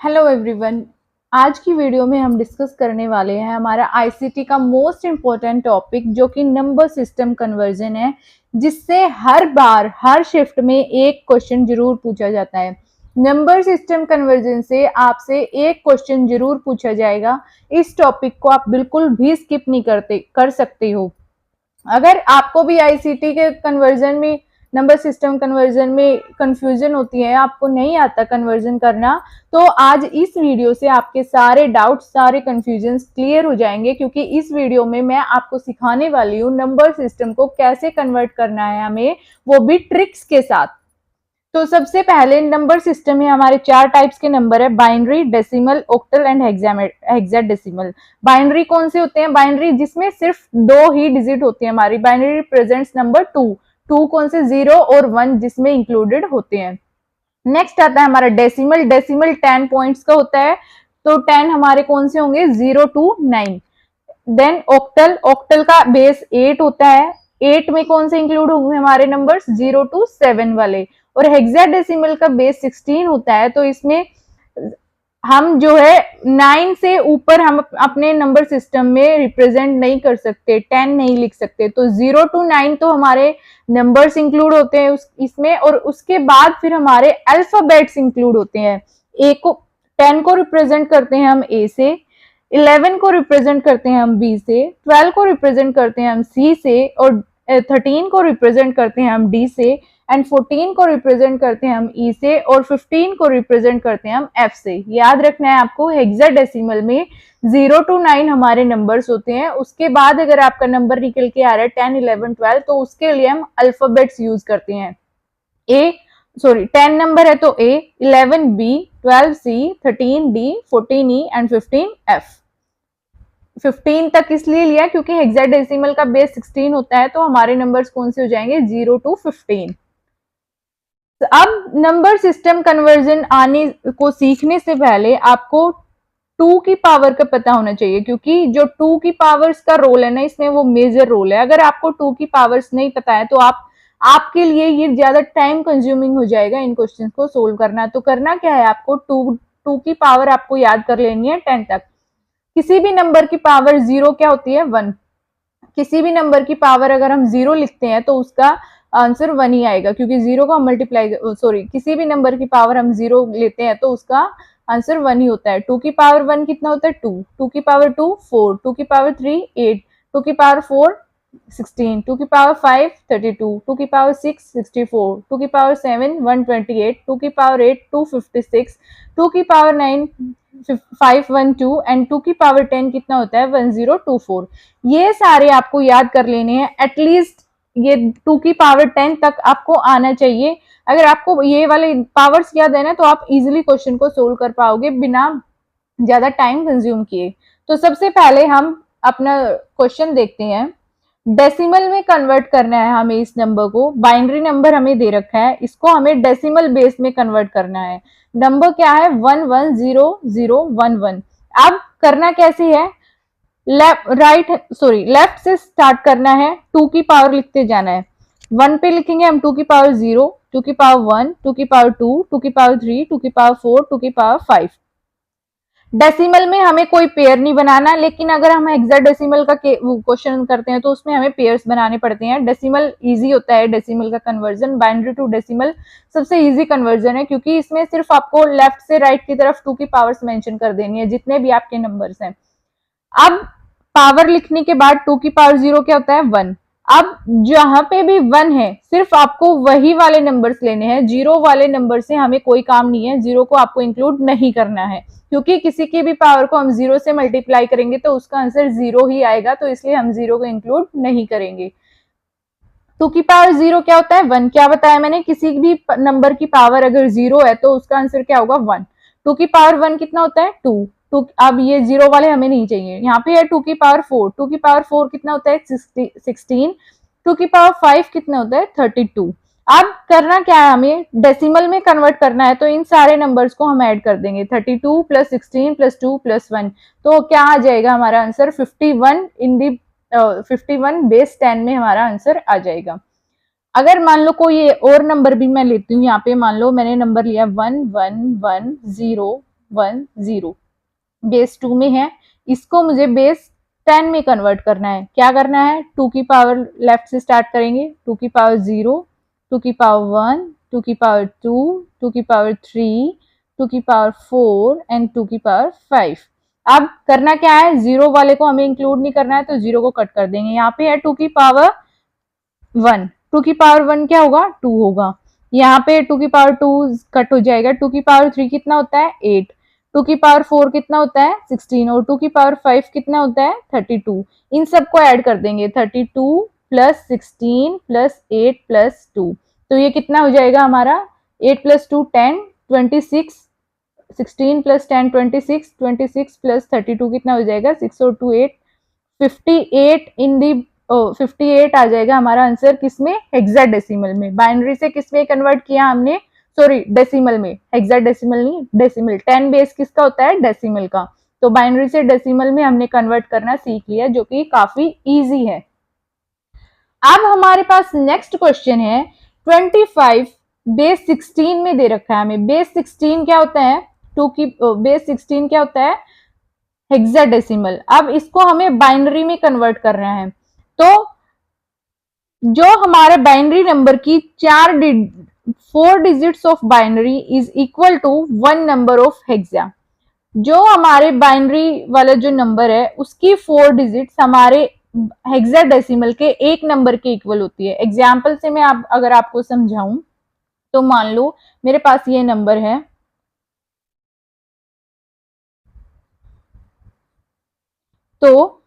Hello everyone. आज की video में हम डिस्कस करने वाले हैं हमारा आईसीटी का मोस्ट इम्पोर्टेंट टॉपिक जो कि नंबर सिस्टम कन्वर्जन है, जिससे हर बार हर शिफ्ट में एक क्वेश्चन जरूर पूछा जाता है। नंबर सिस्टम कन्वर्जन से आपसे एक क्वेश्चन जरूर पूछा जाएगा। इस टॉपिक को आप बिल्कुल भी स्किप नहीं कर सकते हो। अगर आपको भी आईसीटी के कन्वर्जन में नंबर सिस्टम कन्वर्जन में कंफ्यूजन होती है, आपको नहीं आता कन्वर्जन करना, तो आज इस वीडियो से आपके सारे डाउट्स सारे कंफ्यूजन क्लियर हो जाएंगे, क्योंकि इस वीडियो में मैं आपको सिखाने वाली हूँ नंबर सिस्टम को कैसे कन्वर्ट करना है हमें, वो भी ट्रिक्स के साथ। तो सबसे पहले नंबर सिस्टम में हमारे चार टाइप्स के नंबर है: binary, decimal, octal and hexadecimal. Binary कौन से होते हैं? बाइनरी जिसमें सिर्फ दो ही डिजिट होती है हमारी। Binary represents number two. Two कौन से? 0 और 1 जिसमें इंक्लूडेड होते हैं। नेक्स्ट आता है हमारा डेसिमल। डेसिमल 10 पॉइंट्स का होता है, तो 10 हमारे कौन से होंगे? 0 to 9। Then octal. ऑक्टल का बेस 8 होता है। 8 में कौन से इंक्लूड होंगे हमारे नंबर्स? 0 to 7 वाले। और हेक्साडेसिमल का बेस 16 होता है, तो इसमें हम जो है 9 से ऊपर हम अपने नंबर सिस्टम में रिप्रेजेंट नहीं कर सकते, 10 नहीं लिख सकते। तो 0 to 9 तो हमारे नंबर्स इंक्लूड होते हैं इसमें, और उसके बाद फिर हमारे अल्फाबेट्स इंक्लूड होते हैं। ए को 10 को रिप्रेजेंट करते हैं हम ए से, 11 को रिप्रेजेंट करते हैं हम बी से, 12 को रिप्रेजेंट करते हैं हम सी से, और 13 को रिप्रेजेंट करते हैं हम डी से, एंड 14 को रिप्रेजेंट करते हैं हम ई से, और 15 को रिप्रेजेंट करते हैं हम एफ से। याद रखना है आपको, हेक्साडेसिमल में 0 to 9 हमारे नंबर्स होते हैं। उसके बाद अगर आपका नंबर निकल के आ रहा है 10, 11, 12, तो उसके लिए हम अल्फाबेट्स यूज करते हैं। 10 नंबर है तो A, 11 B, 12 C, 13 D, 14 E and 15 F. 15 तक इसलिए लिया क्योंकि हेक्साडेसिमल का बेस 16 होता है, तो हमारे नंबर्स कौन से हो जाएंगे? 0 to 15। अब नंबर सिस्टम कन्वर्जन आने को सीखने से पहले आपको 2 की पावर का पता होना चाहिए, क्योंकि जो 2 की पावर्स का रोल है ना, इसमें वो मेजर रोल है। अगर आपको 2 की पावर्स नहीं पता है तो आपके लिए ये ज्यादा टाइम कंज्यूमिंग हो जाएगा इन क्वेश्चंस को सोल्व करना। तो करना क्या है आपको? 2 की पावर आपको याद कर लेनी है 10 तक। किसी भी नंबर की पावर 0 क्या होती है? 1। किसी भी नंबर की पावर अगर हम 0 लिखते हैं तो उसका आंसर 1 ही आएगा, क्योंकि 0 का मल्टीप्लाई किसी भी नंबर की पावर हम 0 लेते हैं तो उसका आंसर 1 ही होता है। 2 की पावर 1 कितना होता है? 2। 2 की पावर 2 4, 2 की पावर 3 8, 2 की पावर 4 16, 2 की पावर 5 32, 2 की पावर 6 64, 2 की पावर 7 128, 2 की पावर 8 256, 2 की पावर 9 512 एंड 2 की पावर 10 कितना होता है? 1024। ये सारे आपको याद कर लेने हैं। एटलीस्ट ये 2 की पावर 10 तक आपको आना चाहिए। अगर आपको ये वाले पावर्स याद है ना, तो आप इजीली क्वेश्चन को सोल्व कर पाओगे बिना ज्यादा टाइम कंज्यूम किए। तो सबसे पहले हम अपना क्वेश्चन देखते हैं। डेसिमल में कन्वर्ट करना है हमें इस नंबर को। बाइनरी नंबर हमें दे रखा है, इसको हमें डेसिमल बेस में कन्वर्ट करना है। नंबर क्या है? 110011। अब करना कैसे है? लेफ्ट से स्टार्ट करना है, 2 की पावर लिखते जाना है। 1 पे लिखेंगे हम 2 की पावर 0, 2 की पावर 1, 2 की पावर 2, 2 की पावर 3, 2 की पावर 4, 2 की पावर 5। डेसिमल में हमें कोई पेयर नहीं बनाना, लेकिन अगर हम हेक्साडेसिमल का क्वेश्चन करते हैं तो उसमें हमें पेयर्स बनाने पड़ते हैं। डेसिमल इजी होता है, डेसिमल का कन्वर्जन। बाइनरी टू डेसिमल सबसे इजी कन्वर्जन है, क्योंकि इसमें सिर्फ आपको लेफ्ट से राइट की तरफ 2 की पावर्स मेंशन कर देनी है, जितने भी आपके नंबर्स हैं। अब पावर लिखने के बाद 2 की पावर 0 क्या होता है? 1। अब जहां पे भी 1 है, सिर्फ आपको वही वाले नंबर्स लेने हैं। 0 वाले नंबर से हमें कोई काम नहीं है, 0 को आपको इंक्लूड नहीं करना है, क्योंकि किसी की भी पावर को हम 0 से मल्टीप्लाई करेंगे तो उसका आंसर 0 ही आएगा, तो इसलिए हम 0 को इंक्लूड नहीं करेंगे। 2 की पावर 0 क्या होता है? 1। क्या बताया मैंने? किसी भी नंबर की पावर अगर 0 है तो उसका आंसर क्या होगा? 1। 2 की पावर 1 कितना होता है? 2। अब ये 0 वाले हमें नहीं चाहिए। यहाँ पे है 2 की पावर 4। 2 की पावर 4 कितना होता है? 16। 2 की पावर 5 कितना होता है? 32। अब करना क्या है? हमें डेसिमल में कन्वर्ट करना है, तो इन सारे नंबर्स को हम ऐड कर देंगे। 32 प्लस 16 प्लस 2 प्लस 1, तो क्या आ जाएगा हमारा आंसर? 51 इन दी 51 बेस 10 में हमारा आंसर आ जाएगा। अगर मान लो कोई और नंबर भी मैं लेती हूँ, यहाँ पे मान लो मैंने नंबर लिया 1110 1 0। बेस 2 में है, इसको मुझे बेस 10 में कन्वर्ट करना है। क्या करना है, 2 की पावर लेफ्ट से स्टार्ट करेंगे, 2 की पावर 0, 2 की पावर 1, 2 की पावर 2, 2 की पावर 3, 2 की पावर 4 एंड 2 की पावर 5। अब करना क्या है, जीरो वाले को हमें इंक्लूड नहीं करना है, तो जीरो को कट कर देंगे। यहाँ पे है 2 की पावर 1, 2 की पावर 1 क्या होगा, 2 होगा। यहाँ पे 2 की पावर 2 कट हो जाएगा, 2 की पावर 3 कितना होता है, 8, 2 की पावर 4 कितना होता है, 16, और 2 की पावर 5 कितना होता है, 32। इन सबको ऐड कर देंगे, 32 प्लस 16 प्लस 8 प्लस 2, तो ये कितना हो जाएगा हमारा, 8 प्लस 2 10, 26, 16 प्लस 10 26, 26 प्लस 32 कितना हो जाएगा, 6 और 2 8, 58 इन दी 58 आ जाएगा हमारा आंसर, किसमें, हेक्साडेसिमल में। बाइनरी से किसमें कन्वर्ट किया हमने, सॉरी डेसिमल में, हेक्साडेसिमल नहीं डेसिमल। 10 बेस किसका होता है, डेसिमल का। तो बाइनरी से डेसिमल में हमने कन्वर्ट करना सीख लिया, जो कि काफी इजी है। अब हमारे पास नेक्स्ट क्वेश्चन है, 25 बेस 16 में दे रखा है हमें। बेस 16 क्या होता है, 2 की बेस 16 क्या होता है, हेक्साडेसिमल। अब इसको हमें बाइनरी में कन्वर्ट करना है, तो जो हमारे बाइनरी नंबर की 4 digits of binary is equal to 1 number of hexa. जो हमारे बाइनरी वाला जो नंबर है उसकी 4 डिजिट्स हमारे हेक्साडेसिमल के एक नंबर के इक्वल होती है। एग्जाम्पल से मैं अगर आपको समझाऊं, तो मान लो मेरे पास ये नंबर है, तो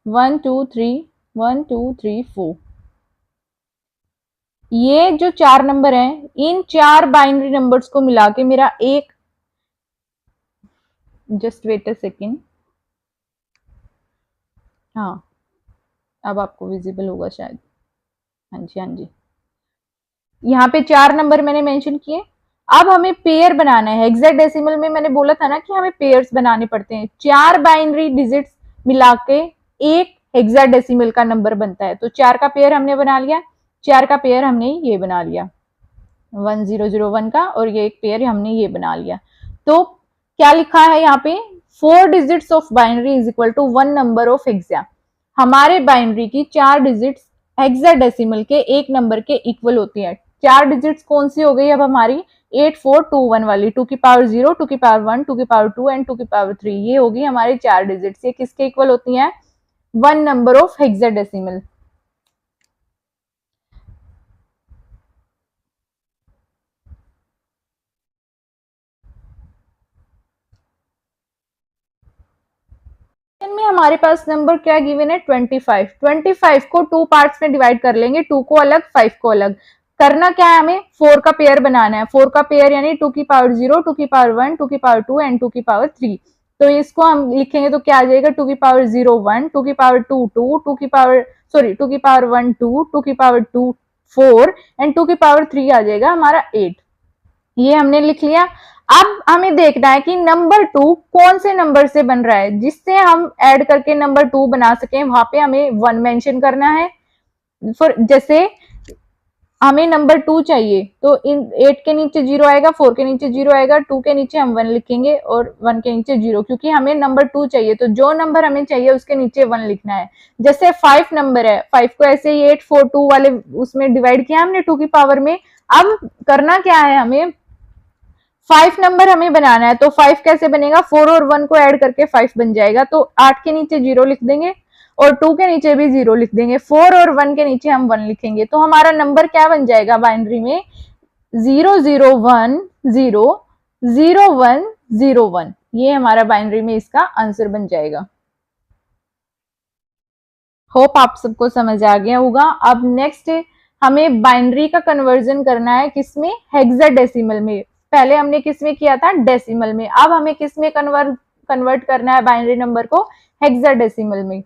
1 2 3 1 2 3 4, ये जो 4 नंबर हैं, इन 4 बाइनरी नंबर्स को मिला के मेरा एक, जस्ट वेट अ सेकेंड, हाँ अब आपको विजिबल होगा शायद, हाँ जी हाँ जी, यहाँ पे 4 नंबर मैंने मेंशन किए। अब हमें पेयर बनाना है, हेक्साडेसिमल में मैंने बोला था ना कि हमें पेयर्स बनाने पड़ते हैं। 4 बाइनरी डिजिट्स मिला के एक हेक्साडेसिमल का नंबर बनता है, तो 4 का पेयर हमने बना लिया, 4 का पेयर हमने ये बना लिया 1001 का, और ये एक पेयर हमने ये बना लिया। तो क्या लिखा है यहाँ पे, 4 digits of binary is equal to 1 number of hexa. हमारे बाइनरी की 4 डिजिट्स हेक्साडेसिमल के एक नंबर के इक्वल होती है। 4 डिजिट्स कौन सी हो गई अब हमारी, 8421 वाली, 2 की पावर 0, 2 की पावर 1, 2 की पावर 2 एंड 2 की पावर 3, ये होगी हमारी 4 डिजिट्स। ये किसके इक्वल होती हैं, 1 नंबर ऑफ हेक्साडेसिमल। में हमारे पास नंबर क्या गिवन है, 25। 25 को 2 पार्ट्स में डिवाइड कर लेंगे, 2 को अलग 5 को अलग। करना क्या है, हमें 4 का पेयर बनाना है। 4 का पेयर यानी 2 की पावर 0, 2 की पावर 1, 2 की पावर 2 एंड 2 की पावर 3। तो इसको हम लिखेंगे तो क्या आ जाएगा, 2 की पावर 0 1, 2 की पावर 2 2, 2 की पावर सॉरी 2 की पावर 1 2, 2 की पावर 2 4 एंड 2 की पावर 3 आ जाएगा हमारा 8। ये हमने लिख लिया। अब हमें देखना है कि नंबर 2 कौन से नंबर से बन रहा है, जिससे हम ऐड करके नंबर 2 बना सकें। वहां पे हमें 1 मेंशन करना है। फॉर जैसे हमें नंबर 2 चाहिए, तो इन 8 के नीचे 0 आएगा, 4 के नीचे 0 आएगा, 2 के नीचे हम 1 लिखेंगे और 1 के नीचे 0, क्योंकि हमें नंबर 2 चाहिए। तो जो नंबर हमें चाहिए उसके नीचे 1 लिखना है। जैसे 5 नंबर है, 5 को ऐसे ही 8 4 2 वाले उसमें डिवाइड किया हमने 2 की पावर में। अब करना क्या है, हमें 5 नंबर हमें बनाना है। तो 5 कैसे बनेगा, 4 और 1 को ऐड करके 5 बन जाएगा। तो 8 के नीचे 0 लिख देंगे और 2 के नीचे भी 0 लिख देंगे। 4 और 1 के नीचे हम 1 लिखेंगे। तो हमारा नंबर क्या बन जाएगा बाइनरी में, 0 0 1 0 0 1 0 1। ये हमारा बाइनरी में इसका आंसर बन जाएगा। होप आप सबको समझ आ गया होगा। अब नेक्स्ट हमें बाइनरी का कन्वर्जन करना है, किसमें, हेक्साडेसिमल में। पहले हमने किसमें किया था, डेसिमल में। अब हमें किसमें कन्वर्ट करना है बाइनरी नंबर को, हेक्साडेसिमल में।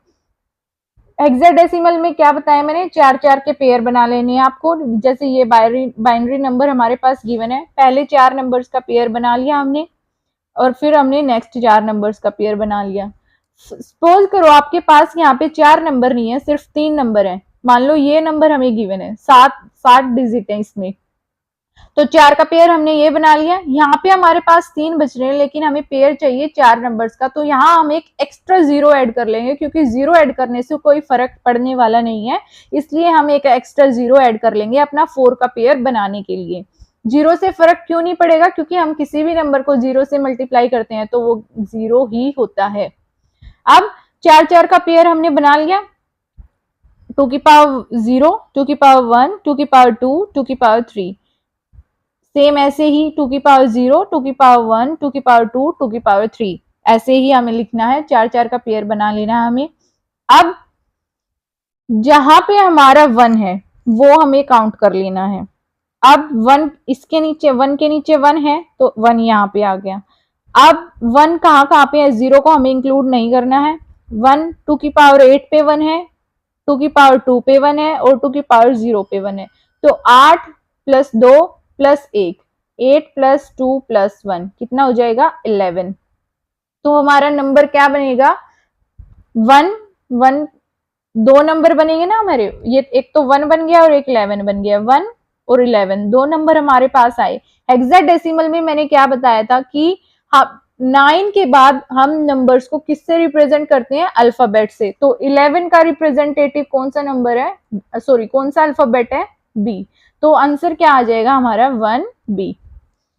हेक्साडेसिमल में क्या बताया मैंने, 4 4 के पेयर बना लेने हैं आपको। जैसे ये बाइनरी नंबर हमारे पास गिवन है, पहले 4 नंबर्स का पेयर बना लिया हमने, और फिर हमने नेक्स्ट 4 नंबर्स का पेयर बना लिया। सपोज करो आपके पास यहाँ पे 4 नंबर नहीं है, सिर्फ 3 नंबर है। मान लो ये नंबर हमें गिवन है, 7 डिजिट है इसमें। तो 4 का पेयर हमने ये बना लिया। यहाँ पे हमारे पास 3 बच रहे हैं, लेकिन हमें पेयर चाहिए 4 नंबर्स का, तो यहाँ हम एक एक्स्ट्रा 0 ऐड कर लेंगे, क्योंकि 0 ऐड करने से कोई फर्क पड़ने वाला नहीं है, इसलिए हम एक एक्स्ट्रा 0 ऐड कर लेंगे अपना 4 का पेयर बनाने के लिए। 0 से फर्क क्यों नहीं पड़ेगा, क्योंकि हम किसी भी नंबर को 0 से मल्टीप्लाई करते हैं तो वो 0 ही होता है। अब 4 का पेयर हमने बना लिया, 2 की पावर 0, 2 की पावर 1, 2 की पावर 2, 2 की पावर 3। सेम ऐसे ही 2 की पावर 0, 2 की पावर 1, 2 की पावर 2, 2 की पावर 3, ऐसे ही हमें लिखना है। 4 का पेयर बना लेना है हमें। अब जहां पे हमारा 1 है वो हमें काउंट कर लेना है। अब 1 इसके नीचे, 1 के नीचे 1 है तो 1 यहाँ पे आ गया। अब 1 कहाँ पे है, 0 को हमें इंक्लूड नहीं करना है। 1 2 की पावर 8 पे 1 है, 2 की पावर 2 पे 1 है और 2 की पावर 0 पे 1 है। तो 8 प्लस 2 प्लस 1, 8 प्लस 2 प्लस 1 कितना हो जाएगा, 11। तो हमारा नंबर क्या बनेगा, 1 1, दो नंबर बनेंगे ना हमारे, ये एक तो 1 बन गया और एक 11 बन गया। 1 और 11 दो नंबर हमारे पास आए। हेक्साडेसिमल में मैंने क्या बताया था कि 9 के बाद हम नंबर्स को किससे रिप्रेजेंट करते हैं, अल्फाबेट से। तो 11 का रिप्रेजेंटेटिव कौन सा नंबर है, सॉरी कौन सा अल्फाबेट है, बी। तो आंसर क्या आ जाएगा हमारा, 1 बी।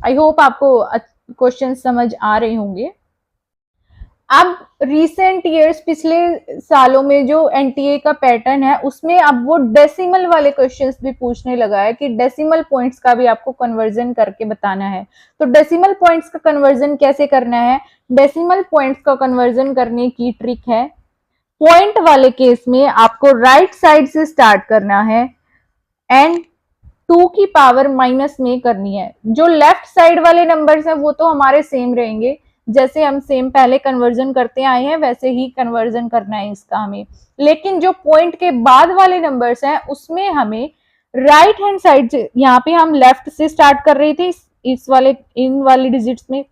आई होप आपको क्वेश्चन समझ आ रहे होंगे। अब रिसेंट ईयर्स, पिछले सालों में जो एनटीए का पैटर्न है उसमें अब वो डेसिमल वाले क्वेश्चंस भी पूछने लगा है कि डेसिमल पॉइंट्स का भी आपको कन्वर्जन करके बताना है। तो डेसिमल पॉइंट्स का कन्वर्जन कैसे करना है, डेसिमल पॉइंट्स का कन्वर्जन करने की ट्रिक है, पॉइंट वाले केस में आपको राइट साइड से स्टार्ट करना है एंड 2 की पावर माइनस में करनी है। जो लेफ्ट साइड वाले नंबर्स हैं वो तो हमारे सेम रहेंगे, जैसे हम सेम पहले कन्वर्जन करते आए हैं वैसे ही कन्वर्जन करना है इसका हमें। लेकिन जो पॉइंट के बाद वाले नंबर्स हैं उसमें हमें राइट हैंड साइड से, यहाँ पे हम लेफ्ट से स्टार्ट कर रही थी इस वाले, इन वाली डिजिट्स में,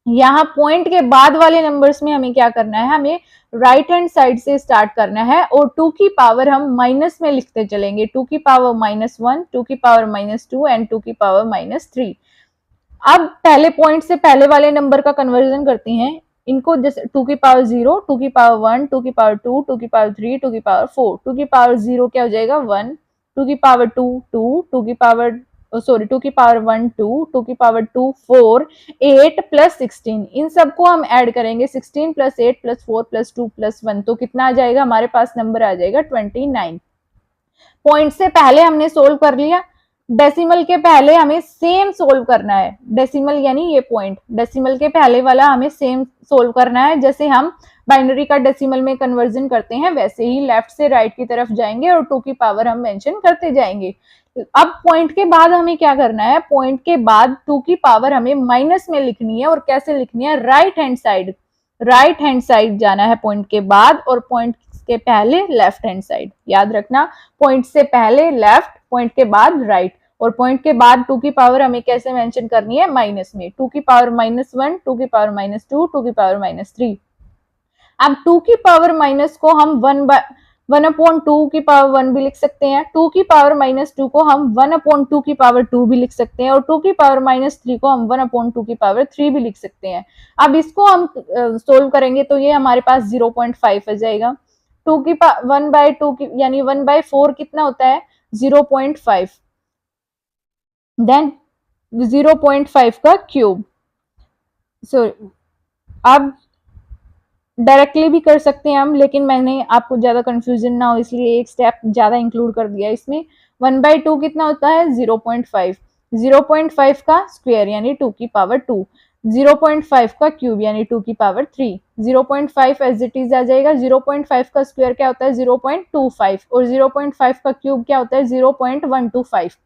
यहाँ पॉइंट के बाद वाले नंबर्स में हमें क्या करना है, हमें राइट हैंड साइड से स्टार्ट करना है और 2 की पावर हम माइनस में लिखते चलेंगे। 2 की पावर -1, 2 की पावर -2 एंड 2 की पावर -3। अब पहले पॉइंट से पहले वाले नंबर का कन्वर्जन करते हैं, इनको जैसे 2 की पावर 0, 2 की पावर 1, 2 की पावर 2, 2 की पावर 3, 2 की पावर 4। 2 की पावर 0 क्या हो जाएगा, 1, 2 की पावर 2 2, 2 की पावर सॉरी 2 की पावर 1 2, 2 की पावर 2 4, 8 प्लस 16, इन सबको हम ऐड करेंगे। 16 प्लस 8 प्लस 4 प्लस 2 प्लस 1, तो कितना आ जाएगा, हमारे पास नंबर आ जाएगा 29। पॉइंट से पहले हमने सोल्व कर लिया, डेसिमल के पहले हमें सेम सोल्व करना है। डेसिमल यानी ये पॉइंट, डेसिमल के पहले वाला हमें सेम सोल्व करना है। जैसे हम बाइनरी का डेसिमल में कन्वर्जन करते हैं वैसे ही लेफ्ट से राइट की तरफ जाएंगे और 2 की पावर हम मेंशन करते जाएंगे। अब पॉइंट के बाद हमें क्या करना है, पॉइंट के बाद 2 की पावर हमें माइनस में लिखनी है। और कैसे लिखनी है, right hand side, right hand side जाना है पॉइंट के बाद और पॉइंट के पहले लेफ्ट हैंड साइड। याद रखना, पॉइंट से पहले लेफ्ट, पॉइंट के बाद राइट, और पॉइंट के बाद 2 की पावर हमें कैसे मेंशन करनी है, माइनस में। 2 की पावर -1, 2 की पावर -2, 2 की पावर -3। अब 2 की पावर माइनस को हम 1/2 की पावर 1 भी लिख सकते हैं। 2 की पावर -2 को हम 1/2 की पावर 2 भी लिख सकते हैं और 2 की पावर -3 को हम 1/2 की पावर 3 भी लिख सकते हैं। अब इसको हम सोल्व करेंगे तो ये हमारे पास 0.5 आ जाएगा। 2 की 1/2 की यानी 1/4 कितना होता है, 0.5, देन 0.5 का क्यूब। सो अब डायरेक्टली भी कर सकते हैं हम, लेकिन मैंने आपको ज्यादा कंफ्यूजन ना हो इसलिए एक स्टेप ज्यादा इंक्लूड कर दिया इसमें। 1/2 कितना होता है, 0.5, 0.5 का स्क्वायर यानी 2 की पावर 2, 0.5 का क्यूब यानी 2 की पावर 3। 0.5 एज इट इज आ जाएगा। 0.5 का स्क्वायर क्या होता है, 0.25, और 0.5 का क्यूब क्या होता है, 0.125।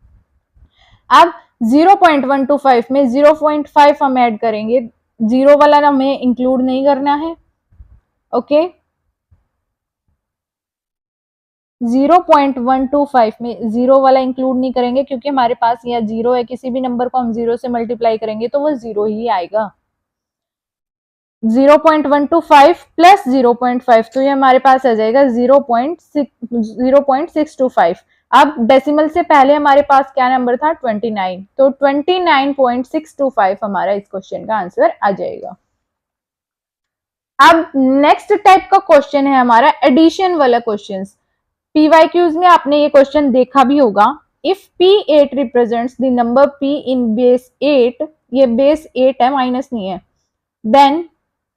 अब 0.125 में 0.5 हम ऐड करेंगे, जीरो वाला हमें इंक्लूड नहीं करना है। ओके, 0.125 में जीरो वाला इंक्लूड नहीं करेंगे क्योंकि हमारे पास यहाँ जीरो है, किसी भी नंबर को हम जीरो से मल्टीप्लाई करेंगे तो वो जीरो ही आएगा। 0.125 प्लस 0.5 तो ये हमारे पास आ जाएगा 0.625। अब डेसिमल से पहले हमारे पास क्या नंबर था 29, तो 29.625 हमारा इस क्वेश्चन का आंसर आ जाएगा। अब नेक्स्ट टाइप का क्वेश्चन है हमारा एडिशन वाला क्वेश्चन। पीवाईक्यूज में आपने ये क्वेश्चन देखा भी होगा। If P8 represents the number P in base 8, ये बेस 8 है, माइनस नहीं है, देन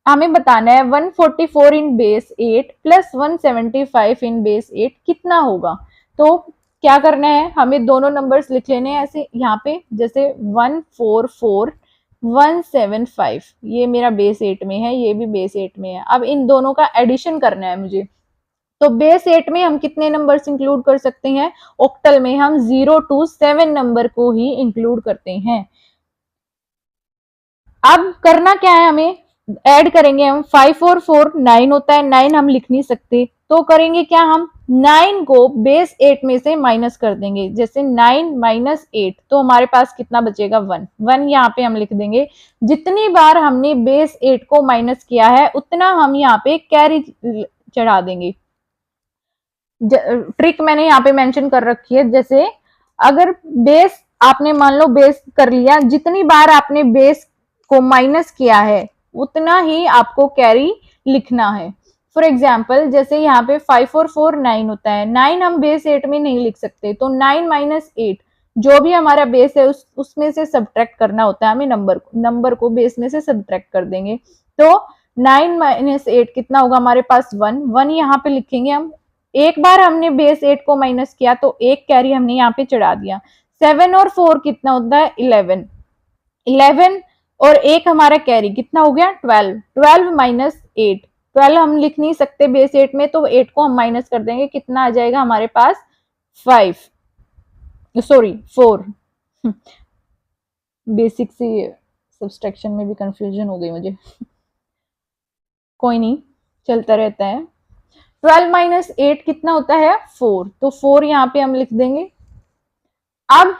हमें बताना है 144 इन बेस 8 प्लस 175 इन बेस 8 कितना होगा। तो क्या करना है, हमें दोनों नंबर्स लिख लेने हैं ऐसे यहाँ पे, जैसे 144 175, ये मेरा बेस 8 में है, ये भी बेस 8 में है। अब इन दोनों का एडिशन करना है मुझे। तो बेस 8 में हम कितने नंबर्स इंक्लूड कर सकते हैं, ऑक्टल में हम 0 to 7 नंबर को ही इंक्लूड करते हैं। अब करना क्या है, हमें ऐड करेंगे हम 5 और 4 9 होता है, 9 हम लिख नहीं सकते, तो करेंगे क्या, हम 9 को बेस 8 में से माइनस कर देंगे, जैसे 9 माइनस 8, तो हमारे पास कितना बचेगा 1, 1 यहाँ पे हम लिख देंगे। जितनी बार हमने बेस 8 को माइनस किया है उतना हम यहाँ पे कैरी चढ़ा देंगे। ट्रिक मैंने यहाँ पे मेंशन कर रखी है, जैसे अगर बेस आपने मान लो बेस कर लिया, जितनी बार आपने बेस को माइनस किया है उतना ही आपको कैरी लिखना है। फॉर एग्जाम्पल जैसे यहाँ पे 5 और 4 9 होता है, 9 हम बेस 8 में नहीं लिख सकते, तो 9 माइनस 8 जो भी हमारा बेस है उसमें से सब्ट्रैक्ट करना होता है हमें, नंबर को बेस में से सब्ट्रैक्ट कर देंगे। तो 9 माइनस 8 कितना होगा हमारे पास 1, 1 यहाँ पे लिखेंगे हम। एक बार हमने बेस 8 को माइनस किया तो एक कैरी हमने यहाँ पे चढ़ा दिया। 7 और 4 कितना होता है 11, 11 और एक हमारा कैरी कितना हो गया 12, 12 माइनस 8, 12 हम लिख नहीं सकते बेस 8 में, तो 8 को हम माइनस कर देंगे, कितना आ जाएगा हमारे पास 5, सॉरी 4। बेसिक से सब्सट्रैक्शन में भी कंफ्यूजन हो गई मुझे, कोई नहीं, चलता रहता है। 12 माइनस 8 कितना होता है 4, तो 4 यहाँ पे हम लिख देंगे। अब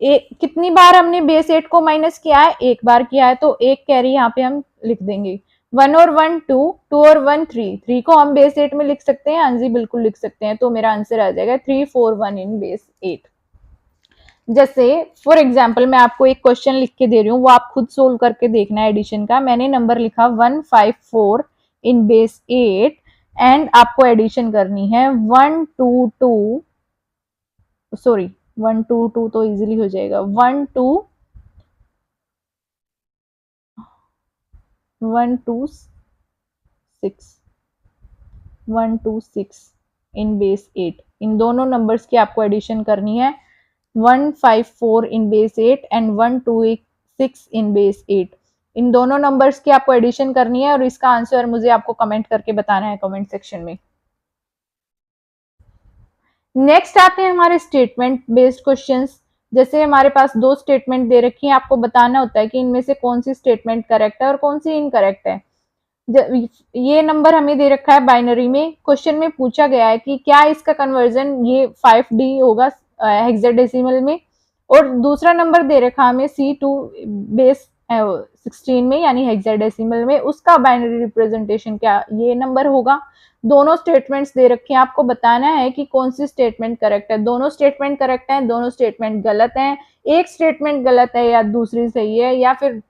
कितनी बार हमने बेस 8 को माइनस किया है, एक बार किया है, तो एक कैरी यहाँ पे हम लिख देंगे। 1 और 1 2, 2 और 1 3, 3 को हम बेस 8 में लिख सकते हैं, हाँ जी बिल्कुल लिख सकते हैं, तो मेरा आंसर आ जाएगा 3 4 1 इन बेस 8। जैसे फॉर एग्जाम्पल मैं आपको एक क्वेश्चन लिख के दे रही हूँ, वो आप खुद सोल्व करके देखना है एडिशन का। मैंने नंबर लिखा 154 इन बेस 8 एंड आपको एडिशन करनी है 122, सॉरी 122 तो इजीली हो जाएगा, 126 इन बेस 8, इन दोनों नंबर्स की आपको एडिशन करनी है। 154 इन बेस 8 एंड 126 इन बेस 8, इन दोनों नंबर्स की आपको एडिशन करनी है और इसका आंसर मुझे आपको कमेंट करके बताना है कमेंट सेक्शन में। नेक्स्ट आते हैं हमारे स्टेटमेंट बेस्ड क्वेश्चंस। जैसे हमारे पास दो स्टेटमेंट दे रखी है, आपको बताना होता है कि इनमें से कौन सी स्टेटमेंट करेक्ट है और कौन सी इनकरेक्ट है। ये नंबर हमें दे रखा है बाइनरी में, क्वेश्चन में पूछा गया है कि क्या इसका कन्वर्जन ये 5D होगा हेक्साडेसिमल में, और दूसरा नंबर दे रखा हमें C2 बेस 16 में यानी हेक्साडेसिमल में, उसका बाइनरी रिप्रेजेंटेशन क्या ये नंबर होगा। दोनों स्टेटमेंट्स दे रखे हैं, आपको बताना है कि कौन सी स्टेटमेंट करेक्ट है। दोनों स्टेटमेंट करेक्ट है, दोनों स्टेटमेंट गलत है, एक स्टेटमेंट गलत है या दूसरी सही है, या फिर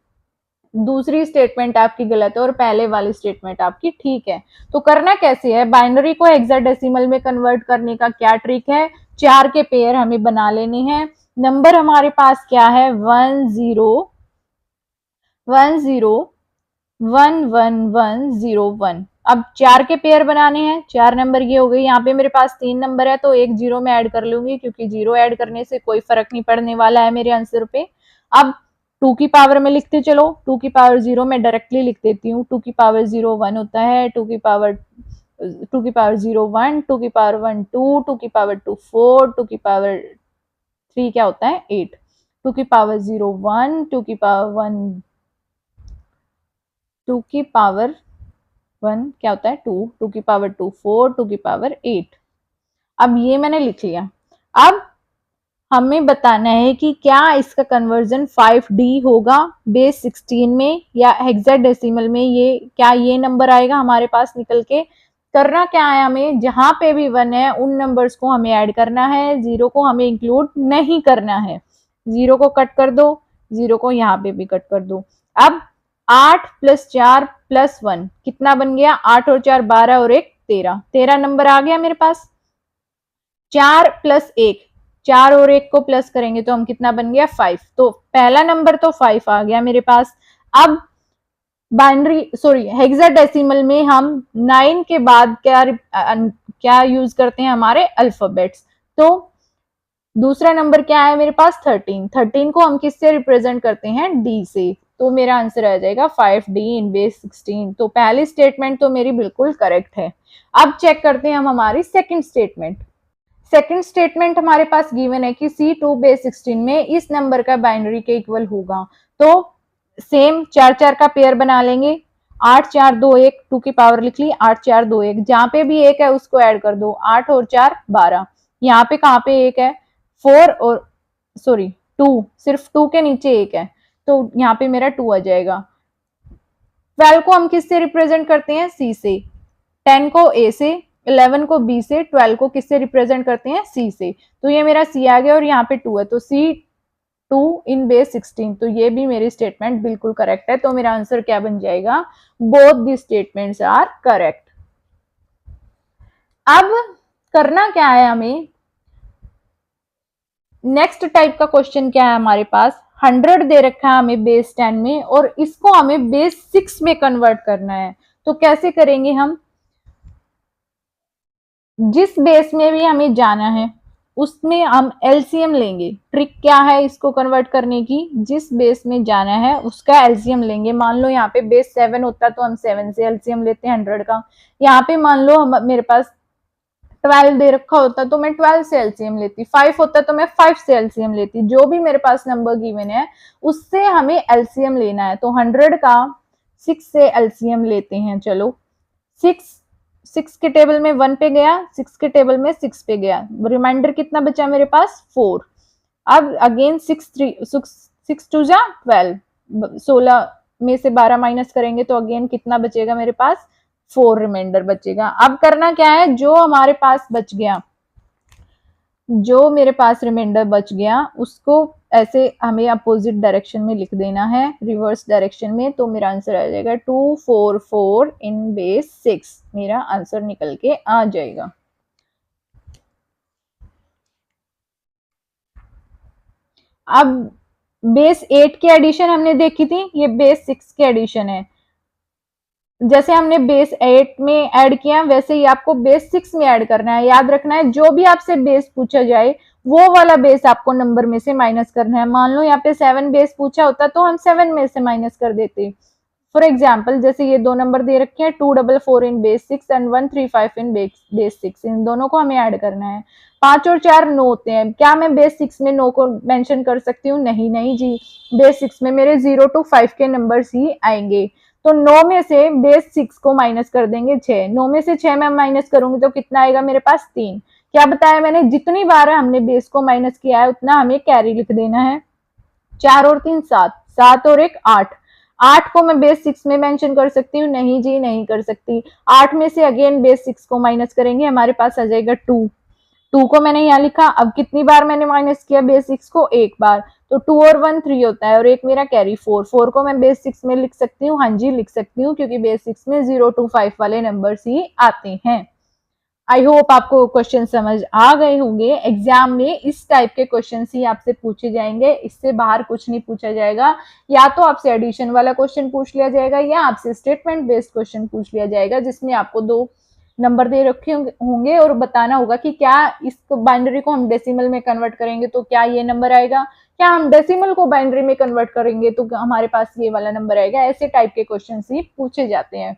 दूसरी स्टेटमेंट आपकी गलत है और पहले वाली स्टेटमेंट आपकी ठीक है। तो करना कैसे है, बाइनरी को हेक्साडेसिमल में कन्वर्ट करने का क्या ट्रिक है, 4 के पेयर हमें बना लेने हैं। नंबर हमारे पास क्या है 1 0 1 0 1 1 1 0 1। अब 4 के पेयर बनाने हैं, 4 नंबर ये हो गई। यहाँ पे मेरे पास 3 नंबर है तो एक 0 में ऐड कर लूंगी, क्योंकि 0 ऐड करने से कोई फर्क नहीं पड़ने वाला है मेरे आंसर पे। अब 2 की पावर में लिखते चलो, 2 की पावर 0 में डायरेक्टली लिख देती हूँ। 2 की पावर 0 1 होता है, 2 की पावर 0 1, 2 की पावर 1 2, 2 की पावर 2 4, 2 की पावर 3 क्या होता है 8, 2 की पावर 0 1, 2 की पावर 1 2 की पावर 1 क्या होता है 2, 2 की पावर 2 4, 2 की पावर 8। अब ये मैंने लिख लिया। अब हमें बताना है कि क्या इसका कन्वर्जन 5D होगा बेस 16 में या हेक्साडेसिमल में, ये क्या ये नंबर आएगा हमारे पास निकल के। करना क्या है, हमें जहां पे भी 1 है उन नंबर्स को हमें ऐड करना है, 0 को हमें इंक्लूड नहीं करना है। 0 को कट कर दो, 0 को यहाँ पे भी कट कर दो। अब 8 + 4 + 1 कितना बन गया, 8 और 4 12 और 1 13, 13 नंबर आ गया मेरे पास। 4 + 1, 4 और 1 को प्लस करेंगे तो हम कितना बन गया 5, तो पहला नंबर तो 5 आ गया मेरे पास। अब हेक्साडेसिमल में हम 9 के बाद क्या यूज करते हैं, हमारे अल्फाबेट्स। तो दूसरा नंबर क्या है मेरे पास 13, 13 को हम किससे रिप्रेजेंट करते हैं, डी से, तो मेरा आंसर आ जाएगा 5D इन बेस 16। तो पहली स्टेटमेंट तो मेरी बिल्कुल करेक्ट है। अब चेक करते हैं हम हमारी सेकंड स्टेटमेंट। सेकंड स्टेटमेंट हमारे पास गिवन है कि C2 बेस 16 में इस नंबर का बाइनरी के इक्वल होगा। तो सेम 4 4 का पेयर बना लेंगे, 8 4 2 1, 2 की पावर लिख ली, 8 4 2 1, जहां पे भी 1 है उसको ऐड कर दो, 8 और 4 12, यहाँ पे कहाँ पे 1 है, 4 और 2, सिर्फ 2 के नीचे 1 है, तो यहाँ पे मेरा 2 आ जाएगा। 12 को हम किससे रिप्रेजेंट करते हैं, C से, 10 को A से, 11 को B से, 12 को किससे रिप्रेजेंट करते हैं, C से, तो ये मेरा C आ गया और यहाँ पे 2 है, तो C2 इन बेस 16, तो ये भी मेरी स्टेटमेंट बिल्कुल करेक्ट है। तो मेरा आंसर क्या बन जाएगा, both the statements are correct. अब करना क्या है हमें, नेक्स्ट टाइप का क्वेश्चन क्या है हमारे पास, 100 दे रखा है हमें बेस 10 में और इसको हमें बेस 6 में कन्वर्ट करना है। तो कैसे करेंगे हम, जिस बेस में भी हमें जाना है उसमें हम एलसीएम लेंगे। ट्रिक क्या है इसको कन्वर्ट करने की, जिस बेस में जाना है उसका एलसीएम लेंगे। मान लो यहाँ पे बेस 7 होता तो हम 7 से एलसीएम लेते हैं 100 का। यहाँ पे मान लो मेरे पास 12 दे रखा होता तो मैं 12 से एलसीएम लेती, 5 होता तो मैं 5 से एलसीएम लेती। जो भी मेरे पास नंबर गिवन है उससे हमें एलसीएम लेना है। तो 100 का 6 से एलसीएम लेते हैं। चलो 6 के टेबल में 1 पे गया, 6 के टेबल में 6 पे गया, रिमाइंडर कितना बचा मेरे पास 4। अब अगेन 6 2 जा 12, 16 में से 12 माइनस करेंगे तो अगेन कितना बचेगा मेरे पास 4 रिमाइंडर बचेगा। अब करना क्या है, जो हमारे पास बच गया, जो मेरे पास रिमाइंडर बच गया उसको ऐसे हमें अपोजिट डायरेक्शन में लिख देना है, रिवर्स डायरेक्शन में। तो मेरा आंसर आ जाएगा 244 इन बेस 6, मेरा आंसर निकल के आ जाएगा। अब बेस 8 की एडिशन हमने देखी थी, ये बेस 6 की एडिशन है। जैसे हमने बेस 8 में ऐड किया वैसे ही आपको बेस 6 में ऐड करना है। याद रखना है जो भी आपसे बेस पूछा जाए वो वाला बेस आपको नंबर में से माइनस करना है। मान लो यहाँ पे 7 बेस पूछा होता तो हम 7 में से माइनस कर देते। फॉर एग्जाम्पल जैसे ये 2 नंबर दे रखे हैं 244 इन बेस 6 एंड 135 इन बेस 6, इन दोनों को हमें ऐड करना है। 5 और 4 9 होते हैं, क्या मैं बेस 6 में 9 को मेंशन कर सकती हूँ, नहीं नहीं जी, बेस 6 में मेरे 0 to 5 के नंबर्स ही आएंगे। तो 9 में से बेस 6 को माइनस कर देंगे 6, 9 में से 6 में माइनस करूंगी तो कितना आएगा मेरे पास 3। क्या बताया मैंने, जितनी बार हमने बेस को माइनस किया है उतना हमें कैरी लिख देना है। 4 और 3 7, 7 और 1 8, 8 को मैं बेस 6 में मेंशन कर सकती हूँ, नहीं जी नहीं कर सकती। 8 में से अगेन बेस 6 को माइनस करेंगे, हमारे पास आ जाएगा 2 को मैंने यहाँ लिखा। अब कितनी बार मैंने माइनस किया बेस 6 को, एक बार, तो 2 और 1 3 होता है और एक मेरा कैरी 4 को मैं बेस 6 में लिख सकती हूँ, हाँ जी लिख सकती हूँ, क्योंकि बेस 6 में 0 to 5 वाले नंबर्स ही आते हैं। आई होप आपको क्वेश्चन समझ आ गए होंगे। एग्जाम में इस टाइप के क्वेश्चन ही आपसे पूछे जाएंगे, इससे बाहर कुछ नहीं पूछा जाएगा। या तो आपसे एडिशन वाला क्वेश्चन पूछ लिया जाएगा या आपसे स्टेटमेंट बेस्ड क्वेश्चन पूछ लिया जाएगा, जिसमें आपको 2 नंबर दे रखे होंगे और बताना होगा कि क्या इस बाइनरी को हम डेसिमल में कन्वर्ट करेंगे तो क्या ये नंबर आएगा, क्या हम डेसिमल को बाइनरी में कन्वर्ट करेंगे तो हमारे पास ये वाला नंबर आएगा। ऐसे टाइप के क्वेश्चन ही पूछे जाते हैं।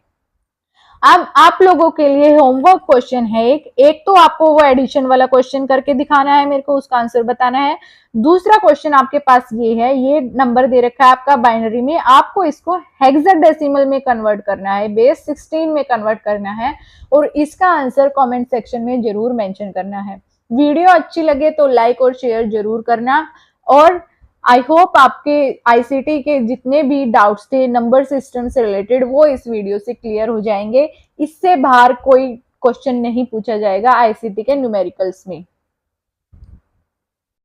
अब आप लोगों के लिए होमवर्क क्वेश्चन है एक तो आपको वो एडिशन वाला क्वेश्चन करके दिखाना है, मेरे को उसका आंसर बताना है। दूसरा क्वेश्चन आपके पास ये है, ये नंबर दे रखा है आपका बाइनरी में, आपको इसको हेक्साडेसिमल में कन्वर्ट करना है, बेस 16 में कन्वर्ट करना है और इसका आंसर कमेंट सेक्शन में जरूर मेंशन करना है। वीडियो अच्छी लगे तो लाइक और शेयर जरूर करना और आई होप आपके आईसीटी के जितने भी डाउट्स थे नंबर सिस्टम से रिलेटेड वो इस वीडियो से क्लियर हो जाएंगे। इससे बाहर कोई क्वेश्चन नहीं पूछा जाएगा आईसीटी के न्यूमेरिकल्स में।